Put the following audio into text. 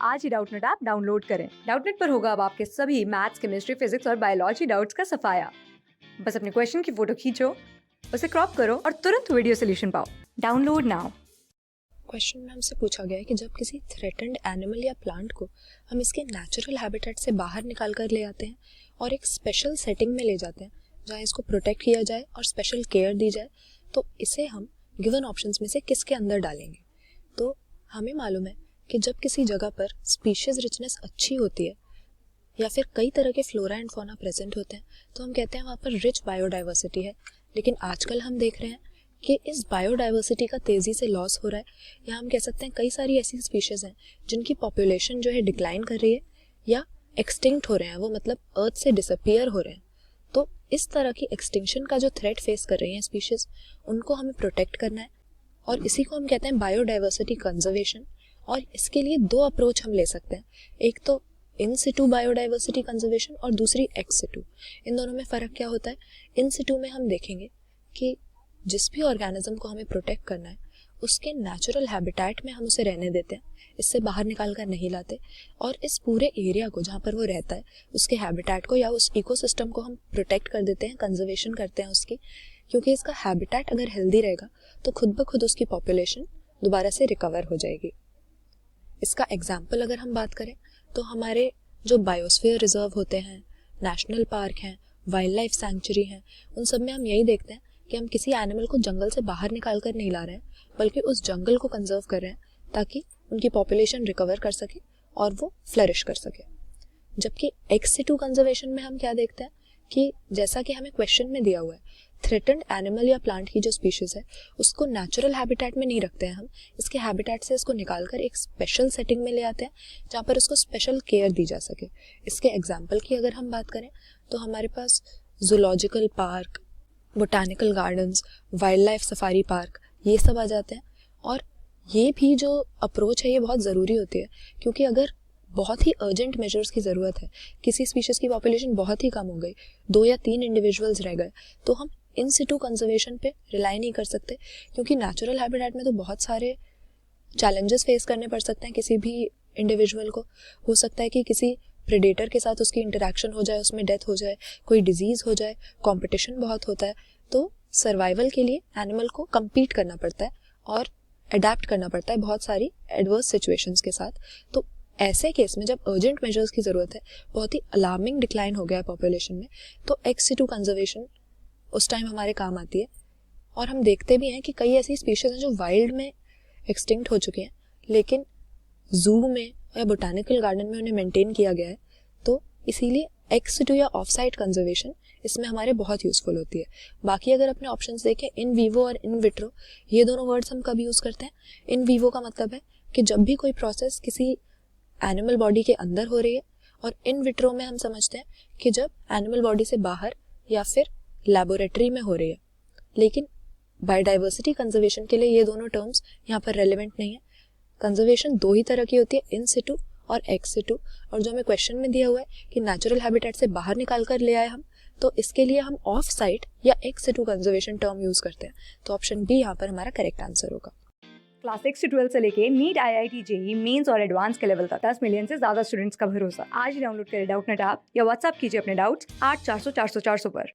आज ही Doubtnut app download करें। Doubtnut पर होगा अब आपके सभी मैथ्स, केमिस्ट्री, फिजिक्स और बायोलॉजी डाउट्स का सफाया। बस अपने क्वेश्चन की फोटो खींचो, उसे क्रॉप करो और तुरंत वीडियो सोल्यूशन पाओ। Download now. क्वेश्चन में हमसे पूछा गया है कि जब किसी थ्रेटन्ड एनिमल या प्लांट को हम इसके नेचुरल हैबिटेट से बाहर निकाल कर ले आते हैं और एक स्पेशल सेटिंग में ले जाते हैं जहाँ इसको प्रोटेक्ट किया जाए और स्पेशल केयर दी जाए, तो इसे हम गिवन ऑप्शंस में से किसके अंदर डालेंगे। तो हमें मालूम है कि जब किसी जगह पर स्पीशीज रिचनेस अच्छी होती है या फिर कई तरह के फ्लोरा एंड फौना प्रेजेंट होते हैं तो हम कहते हैं वहाँ पर रिच बायोडाइवर्सिटी है। लेकिन आजकल हम देख रहे हैं कि इस बायोडाइवर्सिटी का तेज़ी से लॉस हो रहा है, या हम कह सकते हैं कई सारी ऐसी स्पीशीज हैं जिनकी पॉपुलेशन जो है डिक्लाइन कर रही है या एक्सटिंक्ट हो रहे हैं, वो मतलब अर्थ से डिसअपियर हो रहे हैं। तो इस तरह की एक्सटिंक्शन का जो थ्रेट फेस कर रही हैं स्पीशीज, उनको हमें प्रोटेक्ट करना है और इसी को हम कहते हैं बायोडाइवर्सिटी कंजर्वेशन। और इसके लिए दो अप्रोच हम ले सकते हैं, एक तो इन सिटू बायोडाइवर्सिटी कंजर्वेशन और दूसरी एक्स सिटू। इन दोनों में फ़र्क क्या होता है? इन सिटू में हम देखेंगे कि जिस भी ऑर्गेनिज्म को हमें प्रोटेक्ट करना है उसके नेचुरल हैबिटेट में हम उसे रहने देते हैं, इससे बाहर निकाल कर नहीं लाते, और इस पूरे एरिया को जहाँ पर वो रहता है उसके हैबिटेट को या उस इकोसिस्टम को हम प्रोटेक्ट कर देते हैं, कंजर्वेशन करते हैं उसकी, क्योंकि इसका हैबिटेट अगर हेल्दी रहेगा तो खुद ब खुद उसकी पॉपुलेशन दोबारा से रिकवर हो जाएगी। इसका एग्जाम्पल अगर हम बात करें तो हमारे जो बायोस्फीयर रिजर्व होते हैं, नेशनल पार्क हैं, वाइल्ड लाइफ सैंक्चुरी हैं, उन सब में हम यही देखते हैं कि हम किसी एनिमल को जंगल से बाहर निकाल कर नहीं ला रहे हैं, बल्कि उस जंगल को कंजर्व कर रहे हैं ताकि उनकी पॉपुलेशन रिकवर कर सके और वो फ्लरिश कर सके। जबकि एक्स सिटू कंजर्वेशन में हम क्या देखते हैं कि जैसा कि हमें क्वेश्चन में दिया हुआ है, थ्रेटन्ड एनिमल या प्लांट की जो स्पीशीज है उसको नेचुरल हैबिटेट में नहीं रखते हैं हम, इसके हैबिटेट से इसको निकालकर एक स्पेशल सेटिंग में ले आते हैं जहाँ पर उसको स्पेशल केयर दी जा सके। इसके एग्जाम्पल की अगर हम बात करें तो हमारे पास zoological park, botanical gardens, wildlife safari park, ये सब आ जाते हैं। और ये भी जो अप्रोच है ये बहुत ज़रूरी होती है, क्योंकि अगर बहुत ही अर्जेंट मेजर्स की ज़रूरत है, किसी स्पीशीज़ की पॉपुलेशन बहुत ही कम हो गई, 2 या 3 इंडिविजुअल्स रह गए, तो हम इन सिटू कंजर्वेशन पे रिलाई नहीं कर सकते, क्योंकि नेचुरल हैबिटेट में तो बहुत सारे चैलेंजेस फेस करने पड़ सकते हैं किसी भी इंडिविजुअल को। हो सकता है कि किसी प्रेडेटर के साथ उसकी इंटरेक्शन हो जाए, उसमें डेथ हो जाए, कोई डिजीज़ हो जाए, कंपटीशन बहुत होता है, तो सर्वाइवल के लिए एनिमल को compete करना पड़ता है और अडेप्ट करना पड़ता है बहुत सारी एडवर्स सिचुएशंस के साथ। तो ऐसे केस में जब अर्जेंट मेजर्स की ज़रूरत है, बहुत ही अलार्मिंग डिक्लाइन हो गया है पॉपुलेशन में, तो एक्स सिटू कंजर्वेशन उस टाइम हमारे काम आती है। और हम देखते भी हैं कि कई ऐसी स्पीशीज़ हैं जो वाइल्ड में एक्सटिंक्ट हो चुकी हैं, लेकिन जू में या बोटानिकल गार्डन में उन्हें मेंटेन किया गया है। तो इसीलिए एक्स सिटू या ऑफ साइट कंजर्वेशन इसमें हमारे बहुत यूज़फुल होती है। बाकी अगर अपने ऑप्शंस देखें, इन वीवो और इन विट्रो, ये दोनों वर्ड्स हम कब यूज़ करते हैं? इन वीवो का मतलब है कि जब भी कोई प्रोसेस किसी एनिमल बॉडी के अंदर हो रही है, और इन विट्रो में हम समझते हैं कि जब एनिमल बॉडी से बाहर या फिर लैबोरेटरी में हो रही है। लेकिन बायोडाइवर्सिटी कंजर्वेशन के लिए ये दोनों टर्म्स यहाँ पर रेलिवेंट नहीं है। कंजर्वेशन दो ही तरह की होती है, इन सिटू और एक्स सिटू, और जो हमें क्वेश्चन में दिया हुआ है कि नेचुरल हैबिटेट से बाहर निकाल कर ले आए हम, तो इसके लिए हम ऑफ साइट या ex situ conservation term use करते हैं। तो ऑप्शन बी यहाँ पर हमारा करेक्ट आंसर होगा। क्लास 6 से 12 से लेके नीट, IIT, JEE मेंस और एडवांस के लेवल तक 10 मिलियन से ज्यादा स्टूडेंट्स का भरोसा। आज ही डाउनलोड करें डाउटनेट ऐप या व्हाट्सएप कीजिए अपने डाउट्स 8400 400 400 पर।